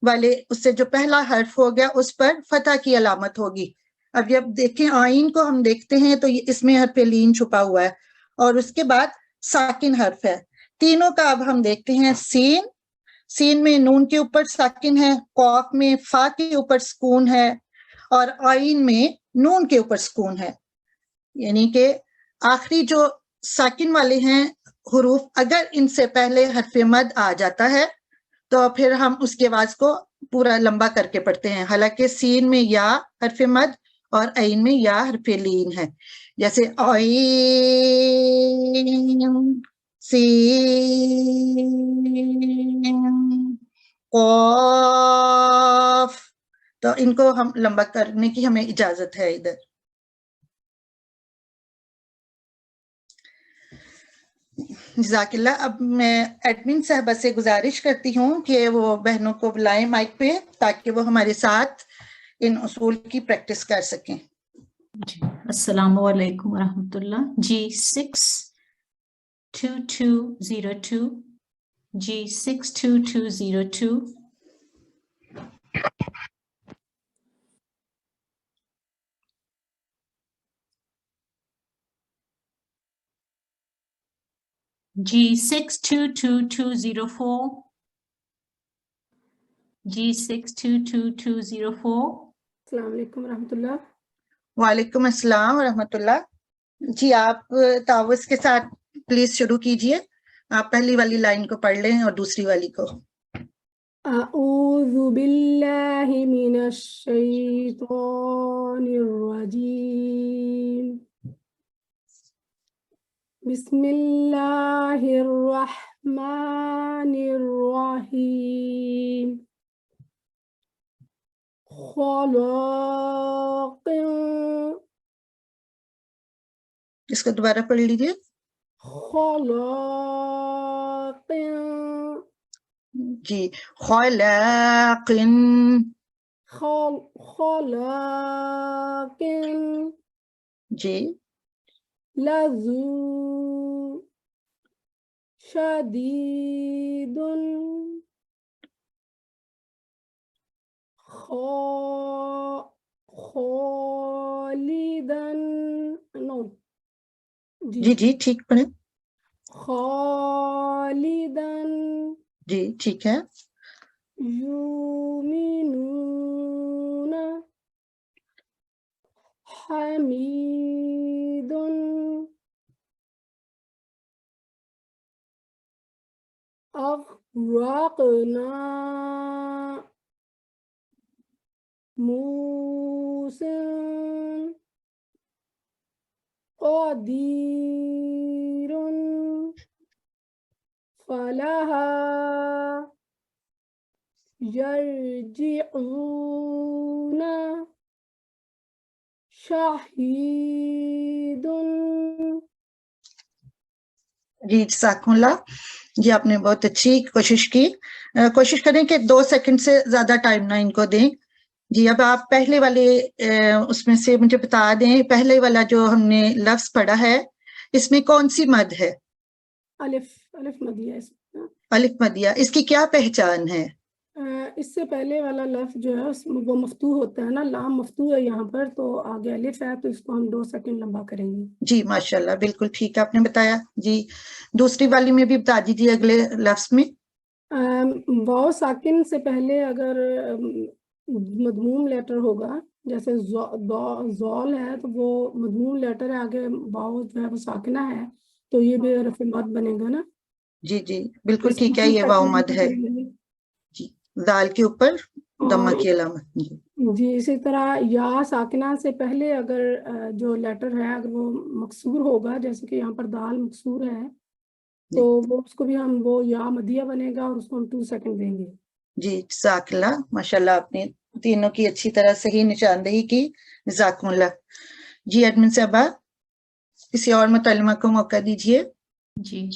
والے اس سے جو پہلا حرف ہو گیا اس پر فتح کی علامت ہوگی. اب جب دیکھیں آئین کو ہم دیکھتے ہیں تو اس میں حرف لین چھپا ہوا ہے اور اس کے بعد ساکن حرف ہے. تینوں کا اب ہم دیکھتے ہیں. سین میں نون کے اوپر ساکن ہے، قاف میں فا کے اوپر سکون ہے، اور آئین میں نون کے اوپر سکون ہے. یعنی کہ آخری جو ساکن والے ہیں حروف، اگر ان سے پہلے حرف مد آ جاتا ہے تو پھر ہم اس کے آواز کو پورا لمبا کر کے پڑھتے ہیں. حالانکہ سین میں یا حرف مد اور عین میں یا حرف لین ہے. جیسے عین سین قاف، تو ان کو ہم لمبا کرنے کی ہمیں اجازت ہے ادھر. جزاک اللہ. اب میں ایڈمن صاحبہ سے گزارش کرتی ہوں کہ وہ بہنوں کو بلائیں مائک پہ تاکہ وہ ہمارے ساتھ ان اصول کی پریکٹس کر سکیں. جی السلام علیکم ورحمۃ اللہ. G62202 G62202. G6220204. G6220204. السلام علیکم ورحمۃ اللہ. وعلیکم السلام ورحمۃ اللہ. جی آپ تعوذ کے ساتھ پلیز شروع کیجئے. آپ پہلی والی لائن کو پڑھ لیں اور دوسری والی کو. اعوذ باللہ من الشیطان الرجیم. بسم اللہ الرحمن الرحیم. خلاق، اس کو دوبارہ پڑھ لیجئے. خلاق، جی خلاق، خلاق، جی لذو شدید، خالدن، نو جی جی ٹھیک پڑھیں. خالدن، جی ٹھیک ہے. یومنون، حميد أغرقنا موسى قدير فلها يرجعون شهيد جی جزاکملہ. جی آپ نے بہت اچھی کوشش کی. کوشش کریں کہ 2 سیکنڈ سے زیادہ ٹائم نہ ان کو دیں. جی اب آپ پہلے والے اس میں سے مجھے بتا دیں، پہلے والا جو ہم نے لفظ پڑھا ہے اس میں کون سی مد ہے؟ الف مدیہ. الف مدیہ. اس کی کیا پہچان ہے؟ اس سے پہلے والا لفظ جو ہے وہ مفتوح ہوتا ہے نا، لام مفتوح ہے یہاں پر، تو آگے الف ہے تو اس کو ہم 2 سیکنڈ لمبا کریں گے. جی ماشاءاللہ بالکل ٹھیک ہے آپ نے بتایا. جی دوسری والی میں بھی بتا دیجیے اگلے لفظ میں. واو ساکن سے پہلے اگر مضموم لیٹر ہوگا، جیسے زول ہے تو وہ مضموم لیٹر ہے، آگے واو جو ہے وہ ساکنہ ہے تو یہ بھی رفع مد بنے گا نا. جی جی بالکل ٹھیک ہے، یہ واو مد ہے. جی دال کے اوپر دمہ کی علامت. جی اسی طرح یا ساکنہ سے پہلے اگر جو لیٹر ہے اگر وہ مکسور ہوگا، جیسے کہ یہاں پر دال مکسور ہے تو وہ اس کو بھی ہم وہ یا مدیہ بنے گا اور اس کو ہم 2 سیکنڈ دیں گے. جی جزاک اللہ. ماشاءاللہ آپ نے تینوں کی اچھی طرح صحیح نشاندہی کی. جزاکم اللہ. جی ایڈمن صاحبہ کسی اور متعلمہ کو موقع دیجیے. جی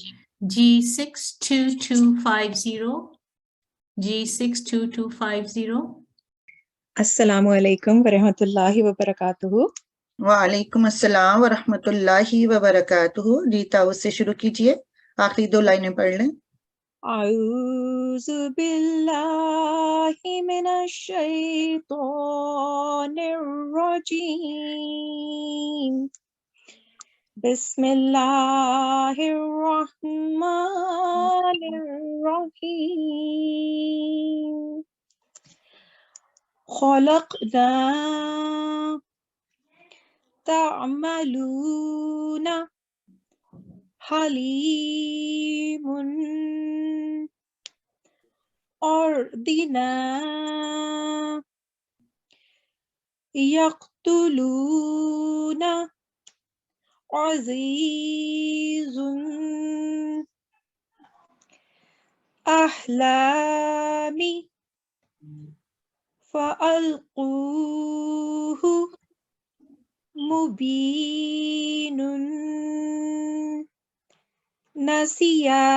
G62250. G62250. السلام علیکم ورحمۃ اللہ وبرکاتہ. وعلیکم السلام ورحمۃ اللہ وبرکاتہ. جی تاؤ سے شروع کیجیے، آخری 2 لائنیں پڑھ لیں. اعوذ باللہ من الشیطان الرجیم. بسم اللہ الرحمن الرحیم. خلقنا تعملون حلیم اردنا یقتلون عزیز احلامی فَأَلْقُوهُ مُبِينٌ نَسِيَا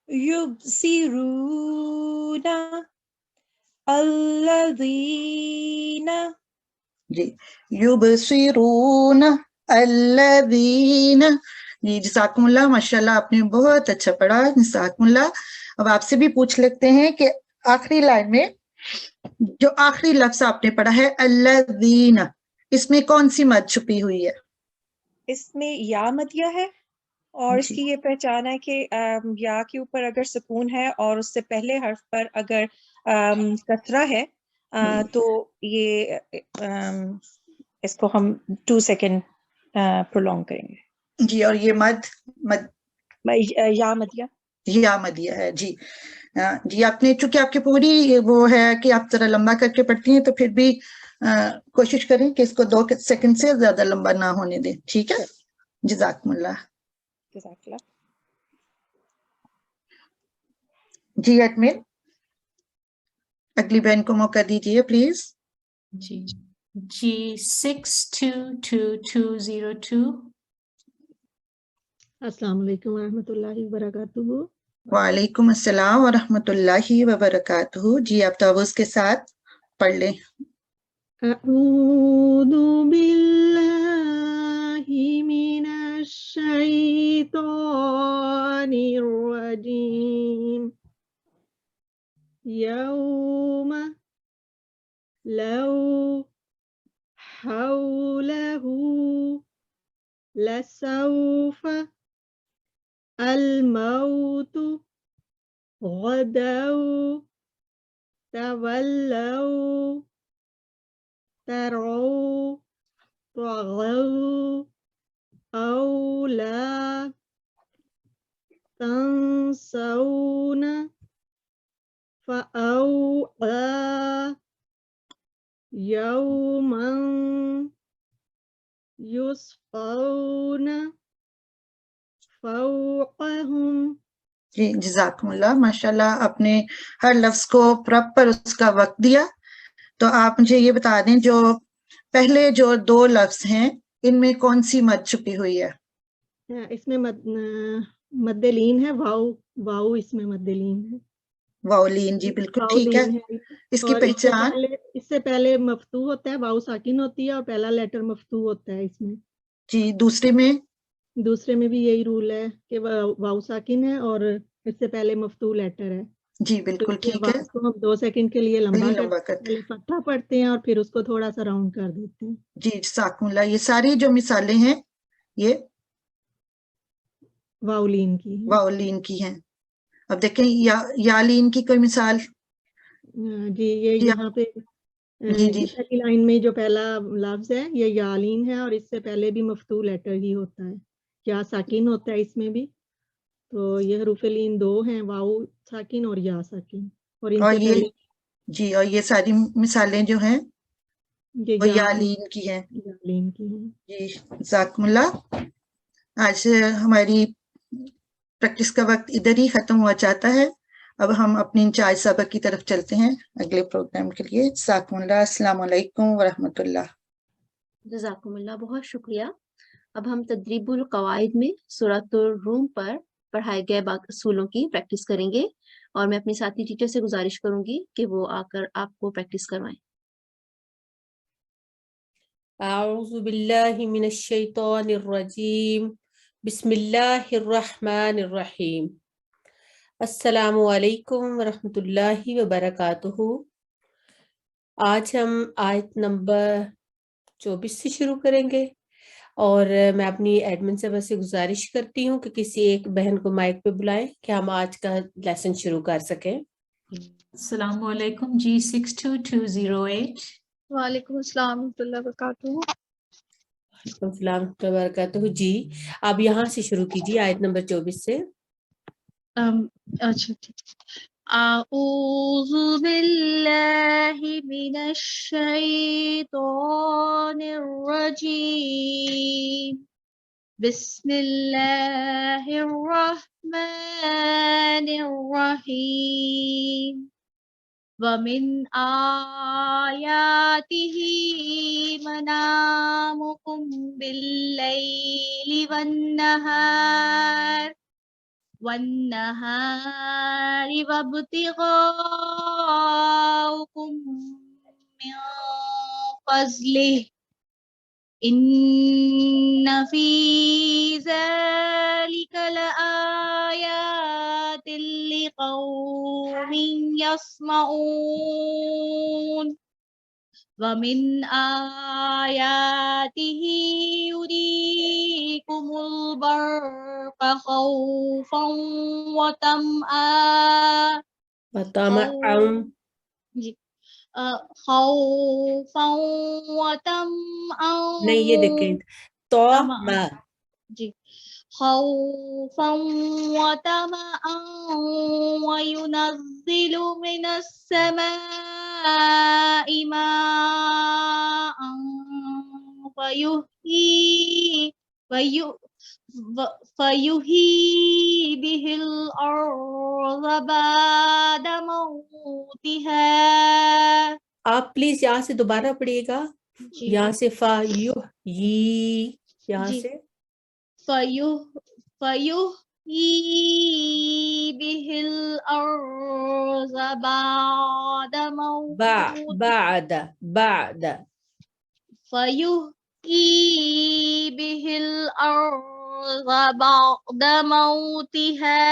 يُبْصِرُونَ الَّذِينَ. جی یبصرون الذین. جی جزاکم اللہ. ماشاءاللہ آپ نے بہت اچھا پڑھا. جزاکم اللہ. اب آپ سے بھی پوچھ لیتے ہیں کہ آخری لائن میں جو آخری لفظ آپ نے پڑھا ہے الذین، اس میں کون سی مد چھپی ہوئی ہے؟ اس میں یا مدیہ ہے اور اس کی یہ پہچان ہے کہ یا کے اوپر اگر سکون ہے اور اس سے پہلے حرف پر اگر کسرہ ہے تو یہ اس کو ہم 2 سیکنڈ پرولونگ کریں گے. جی اور یہ مد یا مدیہ ہے. جی جی آپ نے چونکہ آپ کی پوری وہ ہے کہ آپ ذرا لمبا کر کے پڑھتی ہیں تو پھر بھی کوشش کریں کہ اس کو 2 سیکنڈ سے زیادہ لمبا نہ ہونے دیں. ٹھیک ہے. جزاکم اللہ. جزاک اللہ. جی ایڈمن اگلی بہن کو موقع دیجیے پلیز. G G62202. السلام علیکم ورحمۃ اللہ وبرکاتہ. وعلیکم السلام ورحمۃ اللہ وبرکاتہ. جی آپ تعوذ کے ساتھ پڑھ لیں. اعوذ باللہ من الشیطان الرجیم. یوم لو حولہ لسوف الموت غدوا تولوا تروا طغوا أو لا تنسون فأوعى يوما يسقون فوقهم. جی جزاکم اللہ، ماشاءاللہ آپ نے ہر لفظ کو پراپر اس کا وقت دیا. تو آپ مجھے یہ بتا دیں جو پہلے جو 2 لفظ ہیں ان میں کون سی مد چھپی ہوئی ہے؟ اس میں مد لین ہے، واو اس میں مد لین ہے. واولین، جی بالکل ٹھیک ہے. اس کی اور پہچان؟ اس سے پہلے مفتوح ہوتا ہے، واو ساکن ہوتی ہے اور پہلا لیٹر مفتوح ہوتا ہے اس میں. جی دوسرے میں بھی یہی رول ہے کہ واو ساکن ہے اور اس سے پہلے مفتوح لیٹر ہے. جی بالکل ٹھیک ہے. آواز کو ہم 2 سیکنڈ کے لیے لمبا کرتے کرتے ہیں، فتحہ پڑھتے ہیں اور پھر اس کو تھوڑا سا راؤنڈ کر دیتے ہیں. جی جزاکم اللہ. یہ ساری جو مثالیں ہیں یہ واولین کی ہیں. واولین کی ہیں. اب دیکھیں یالین کی کوئی مثال؟ جی یہ یہاں پہ پہلی لائن میں جو پہلا لفظ ہے یہ یالین ہے اور اس سے پہلے بھی مفتوح لیٹر ہی ہوتا ہے، یا ساکن ہوتا ہے اس میں بھی. تو یہ حروف لین 2 ہیں، واو ساکن اور یا ساکن. اور ان سے پہلے جی اور یہ ساری مثالیں جو ہیں وہ یالین کی ہیں. جی جزاکم اللہ. آج ہماری پریکٹس کا وقت ادھر ہی ختم ہوا چاہتا ہے. اب ہم اپنی انچارج سبق کی طرف چلتے ہیں اگلے پروگرام کے لیے. جزاکم اللہ. السلام علیکم ورحمۃ اللہ. جزاکم اللہ، بہت شکریہ. اب ہم تدریب القواعد میں سورۃ الروم پر پڑھائے گئے اصولوں کی پریکٹس کریں گے، اور میں اپنے ساتھی ٹیچر سے گزارش کروں گی کہ وہ آ کر آپ کو پریکٹس کروائیں. اعوذ باللہ من الشیطان الرجیم، بسم اللہ الرحمن الرحیم. السلام علیکم ورحمۃ اللہ وبرکاتہ. آج ہم آیت نمبر 24 سے شروع کریں گے، اور میں اپنی ایڈمن صاحبہ سے گزارش کرتی ہوں کہ کسی ایک بہن کو مائک پہ بلائیں کہ ہم آج کا لیسن شروع کر سکیں. السلام علیکم. جی 62208. وعلیکم السلام ورحمۃ اللہ وبرکاتہ. وعلیکم السلام ورحمۃ اللہ وبرکاتہ. جی آپ یہاں سے شروع کیجیے آیت نمبر 24 سے. اچھا ٹھیک. اعوذ باللہ من الشیطان الرجیم، بسم اللہ الرحمن الرحیم. وَمِنْ آيَاتِهِ مَنَامُكُمْ بِاللَّيْلِ وَالنَّهَارِ وَابْتِغَاؤُكُمْ مِنْ فَضْلِهِ إِنَّ فِي ذَلِكَ لَآيَاتٍ لِقَوْمٍ يَسْمَعُونَ. وَمِنْ آيَاتِهِ يُرِيكُمُ الْبَرْقَ خَوْفًا وَطَمْعًا خوفا وطمعا. نہیں یہ دیکھیں جی خوفا وطمعا وينزل من السماء ماء فيحيي به الأرض بعد موتها. آپ پلیز یہاں سے دوبارہ پڑھیے گا. یہاں سے یہاں سے فيحيي به الأرض بعد موتها. فيحيي به الأرض بعد موتها.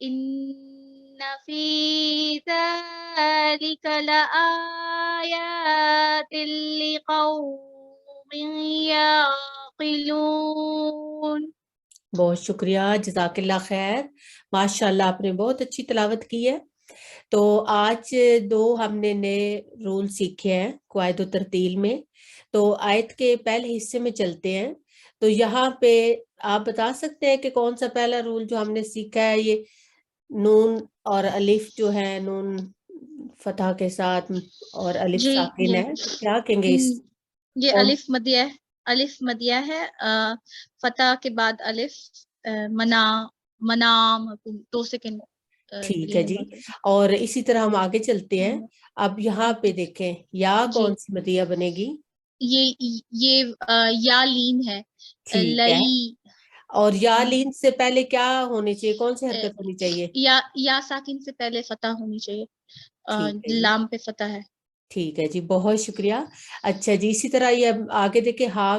إن في ذلك لآيات لقوم يعقلون. بہت شکریہ، جزاک اللہ خیر. ماشاء اللہ آپ نے بہت اچھی تلاوت کی ہے. تو آج دو ہم نے نئے رول سیکھے ہیں قواعد و ترتیل میں. تو آیت کے پہلے حصے میں چلتے ہیں. تو یہاں پہ آپ بتا سکتے ہیں کہ کون سا پہلا رول جو ہم نے سیکھا ہے؟ یہ نون اور الف جو ہے، نون فتح کے ساتھ اور الف جی ساکن ہے، تو کیا کہیں گے اس یہ کون؟ الف مدیہ ہے، فتح کے بعد الف، منام 2 سیکنڈ. ٹھیک ہے جی. اور اسی طرح ہم آگے چلتے ہیں. اب یہاں پہ دیکھیں یا کون سی مدیہ بنے گی؟ یہ یا لین ہے. ٹھیک ہے. اور یا لین سے پہلے کیا ہونی چاہیے؟ کون سی حرکت ہونی چاہیے؟ یا ساکن سے پہلے فتح ہونی چاہیے. ٹھیک ہے جی. لام پہ فتح ہے. ٹھیک ہے جی، بہت شکریہ. اچھا جی، اسی طرح یہ آگے دیکھیں ہا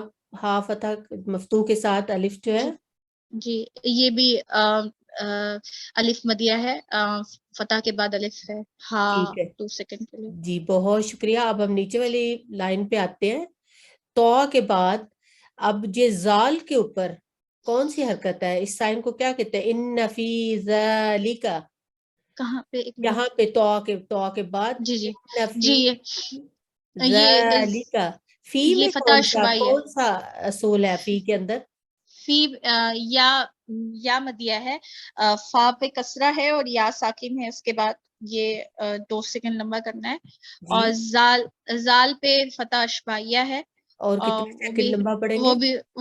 فتح مفتوح کے ساتھ الف جو ہے. جی یہ بھی الف مدیہ ہے، فتح کے بعد الف ہے. ٹھیک ہے 2 سیکنڈ کے لیے. جی، بہت شکریہ. اب ہم نیچے والی لائن پہ آتے ہیں. تو کے بعد اب یہ زال کے اوپر کون سی حرکت ہے؟ اس سائن کو کیا کہتے ہیں؟ ان فی ذالک. کہاں پہ؟ یہاں پہ تو کے بعد جی ان فی ذالک. فی یہ میں فتح شبائی ہے. کون سا اصول ہے فی کے اندر؟ فی یا مدیہ ہے، فا پہ کسرہ ہے اور یا ساکن ہے. اس کے بعد یہ 2 سیکنڈ لمبا کرنا ہے. اور زال پہ فتح اشبائیہ ہے، اور کتنے سیکنڈ لمبا پڑیں گے؟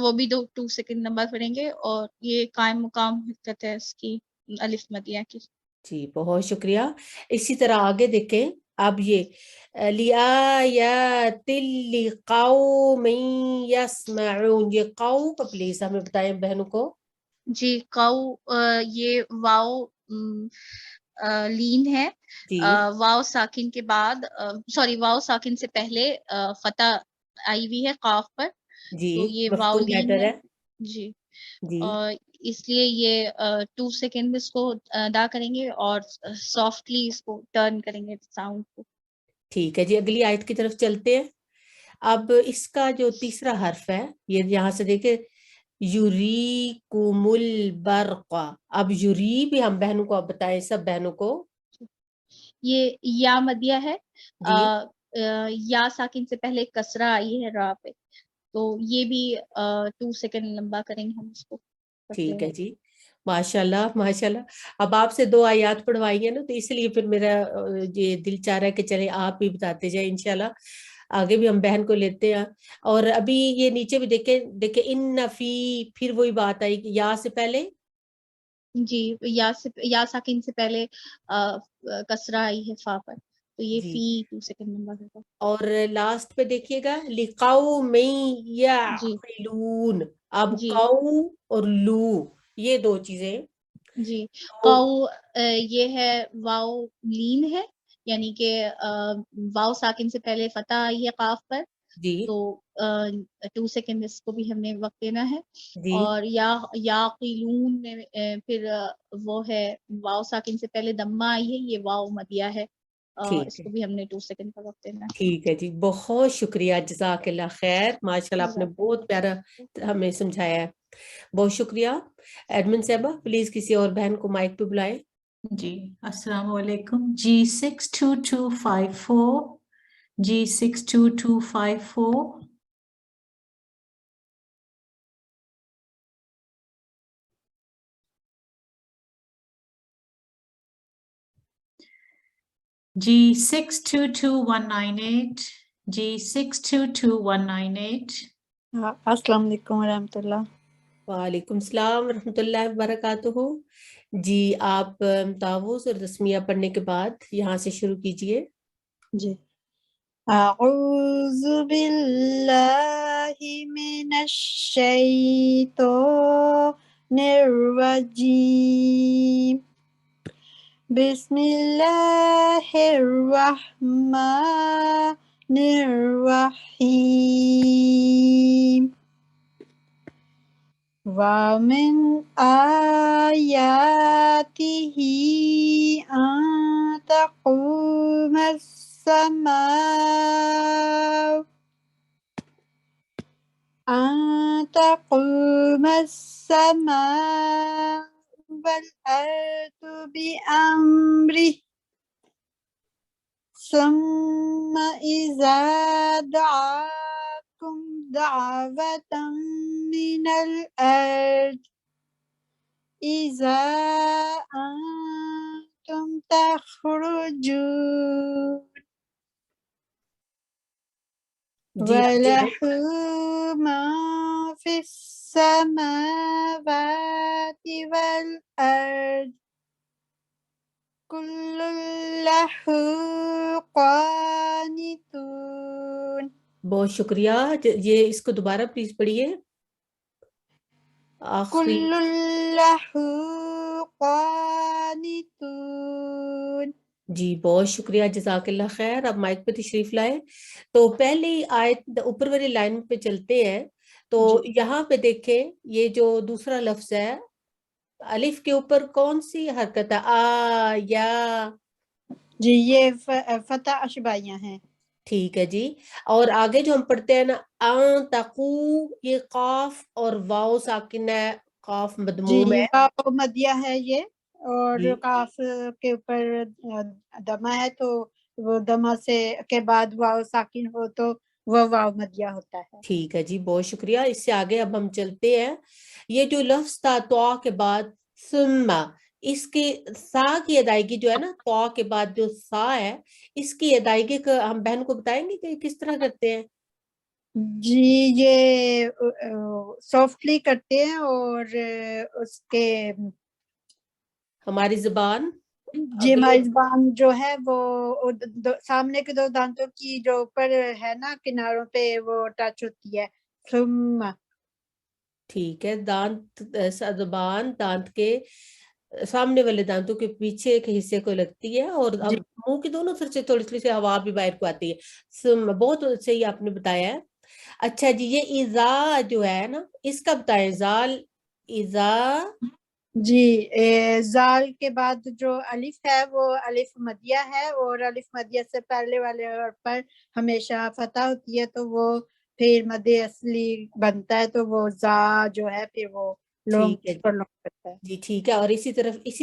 وہ بھی 2 سیکنڈ لمبا کریں گے. اور یہ قائم مقام حرکت ہے اس کی، الف مدیہ کی. جی بہت شکریہ. اسی طرح آگے دیکھیں. اب یہ لِآیَاتٍ لِقَوْمٍ یَسْمَعُونَ، یہ قو کا پلیز ہمیں بتائیں بہنوں کو. جی قو یہ واو لین ہے. واو ساکن کے بعد واو ساکن سے پہلے فتح آئی ہوئی ہے قاف پر. جی تو یہ واو مفتوح لین لیٹر ہے. ہے. جی جی اس لیے یہ 2 سیکنڈ اس کو ادا کریں گے اور سافٹلی اس کو ٹرن کریں گے ساؤنڈ کو. ٹھیک ہے جی، اگلی آیت کی طرف چلتے ہیں. اب اس کا جو تیسرا حرف ہے، یہ یہاں سے دیکھیں یریکم البرق. اب یری بھی ہم بہنوں کو اب بتائیں، سب بہنوں کو. یہ یا مدیہ ہے، جی یا ساکن سے پہلے کسرہ آئی ہے را پہ. تو یہ بھی 2 سیکنڈ لمبا کریں گے ہم اس کو. ٹھیک ہے جی، ماشاء اللہ ماشاء اللہ. اب آپ سے 2 آیات پڑھوائی ہیں نا، تو اس لیے پھر میرا یہ دل چاہ رہا ہے کہ چلے آپ بھی بتاتے جائیں. انشاءاللہ آگے بھی ہم بہن کو لیتے ہیں. اور ابھی یہ نیچے بھی دیکھیں ان فی، پھر وہی بات آئی کہ یا سے پہلے. جی یا ساکن سے پہلے کسرہ آئی ہے فا پر. تو یہ جی فی 2 سیکنڈ لمبا ہوگا. اور لاسٹ پہ دیکھیے گا لِقَوْمٍ یَعْقِلُونَ. اب قو اور لو، یہ 2 چیزیں. جی قو یہ ہے واو لین ہے، یعنی کہ واو ساکن سے پہلے فتح آئی ہے قاف پر. جی تو 2 سیکنڈ اس کو بھی ہم نے وقت دینا ہے. جی اور یا قیلون میں پھر وہ ہے واو ساکن سے پہلے دمہ آئی ہے، یہ واو مدیہ ہے. اس ٹھیک ہے کو بھی ہم نے 2 سیکنڈ کا وقت دینا ہے. ٹھیک ہے جی، بہت شکریہ. جزاک اللہ خیر. ماشاءاللہ آپ نے بہت پیارا ہمیں سمجھایا ہے. بہت شکریہ. ایڈمن صاحبہ پلیز کسی اور بہن کو مائک پہ بلائیں. جی السلام علیکم. G62254 G62254. G622198 G622198. السلام علیکم ورحمۃ اللہ. وعلیکم السلام ورحمۃ اللہ وبرکاتہ. جی آپ تعوذ اور تسمیہ پڑھنے کے بعد یہاں سے شروع کیجئے. جی اعوذ باللہ من الشیطان الرجیم بسم اللہ الرحمن الرحیم وَمِنْ آيَاتِهِ أَن تَقُومَ السَّمَاءُ وَالْأَرْضُ بِأَمْرِهِ ثم إذا دعاكم دعوة من الأرض إذا أنتم تخرجون جی وله ما في السماوات والأرض كل له قانتون. بہت شکریہ. یہ اس کو دوبارہ پلیز پڑھیے آخری. كل له قانتون. جی بہت شکریہ, جزاک اللہ خیر. اب مائک پہ تشریف لائے. تو پہلی آیت اوپر والی لائن پہ چلتے ہیں. تو یہاں پہ دیکھیں یہ جو دوسرا لفظ ہے الف کے اوپر کون سی حرکت ہے؟ آ یا. جی یہ فتح اشبائیاں ہیں. ٹھیک ہے جی. اور آگے جو ہم پڑھتے ہیں نا ان تقو, یہ قاف اور واو ساکن ہے, قاف مدموم جی ہے. واو مدیہ ہے یہ, اور جی کاف کے اوپر دمہ ہے, تو وہ دمہ سے کے بعد واو ساکن ہو تو وہ واو مدیہ ہوتا ہے. ٹھیک ہے جی, بہت شکریہ. اس سے آگے اب ہم چلتے ہیں. یہ جو لفظ تھا تو کے بعد ثم, اس کی سا کی ادائیگی جو ہے نا, تو کے بعد جو سا ہے اس کی ادائیگی کا ہم بہن کو بتائیں گے کہ کس طرح کرتے ہیں. جی یہ سافٹلی کرتے ہیں, اور اس کے ہماری زبان جی اگلے. ہماری زبان جو ہے وہ سامنے کے دو دانتوں کی جو اوپر ہے نا کناروں پہ وہ ٹچ ہوتی ہے. ثم. ٹھیک ہے, دانت زبان دانت کے سامنے والے دانتوں کے پیچھے کے حصے کو لگتی ہے, اور اب منہ کی دونوں طرف سے تھوڑی سی ہوا بھی باہر کو آتی ہے. بہت صحیح آپ نے بتایا ہے. اچھا جی, یہ ایزا جو ہے نا اس کا بتائیں. زال ایزا. جی زال کے بعد جو الف ہے وہ الف مدیہ ہے, اور الف مدیہ سے پہلے والے حرف پر ہمیشہ فتح ہوتی ہے, تو وہ پھر مد اصلی بنتا ہے, تو وہ زا جو ہے پھر وہ لونگ ٹھیک ہے کرتا ہے. جی ٹھیک ہے. اور اسی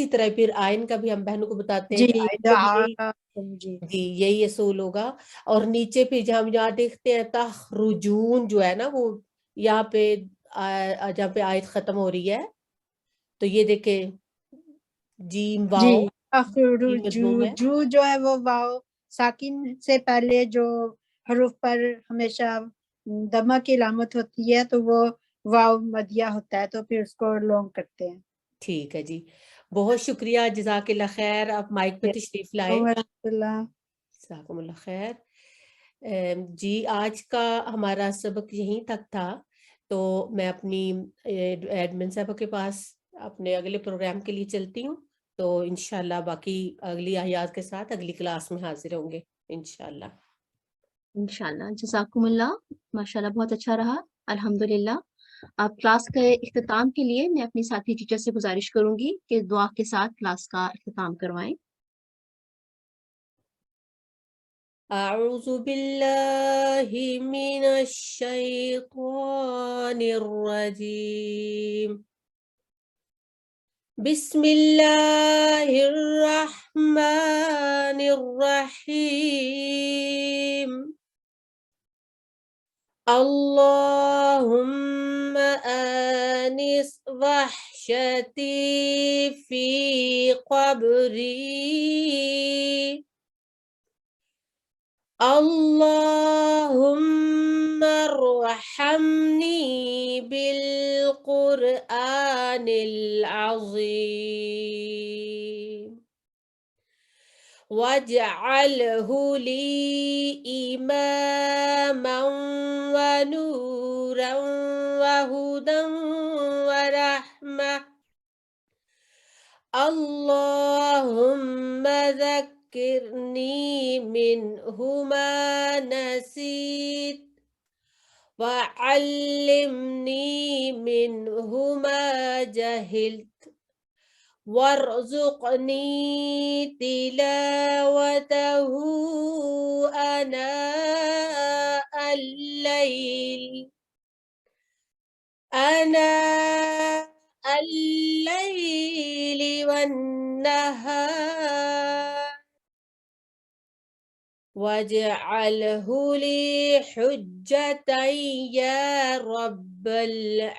طرح پھر آئین کا بھی ہم بہنوں کو بتاتے ہیں جی کہ آئین میں بھی جی یہی اصول ہوگا. اور نیچے پھر جہاں ہم یہاں دیکھتے ہیں تخرجون جو ہے نا, وہ یہاں پہ جہاں پہ آیت ختم ہو رہی ہے, تو یہ دیکھیں جیم جی واو جو جو ہے وہ واو ساکن سے پہلے جو حروف پر ہمیشہ دمہ کی علامت ہوتی ہے, تو وہ واو مدیہ ہوتا ہے, تو پھر اس کو لونگ کرتے ہیں. ٹھیک ہے جی, بہت شکریہ, جزاک اللہ خیر. آپ مائک پہ تشریف لائے. جزاکم اللہ خیر. جی آج کا ہمارا سبق یہیں تک تھا. تو میں اپنی ایڈمن صاحبہ کے پاس اپنے اگلے پروگرام کے لیے چلتی ہوں. تو انشاءاللہ باقی اگلی آیات کے ساتھ اگلی کلاس میں حاضر ہوں گے انشاءاللہ. انشاءاللہ. جزاکم اللہ, ماشاءاللہ بہت اچھا رہا الحمدللہ. آپ کلاس کے اختتام کے لیے میں اپنی ساتھی ٹیچر سے گزارش کروں گی کہ دعا کے ساتھ کلاس کا اختتام کروائیں. اعوذ باللہ من الشیطان الرجیم. بسم اللہ الرحمن الرحیم. اللهم آنس وحشتي في قبري. اللهم ارحمني بالقرآن العظيم واجعله لي إماما ونورا وهدى ورحمة. اللهم ذكرني منه ما نسيت وعلمني منه ما جهلت وارزقني تلاوته آناء الليل والنهار واجعله لي حجة يا رب العالمين.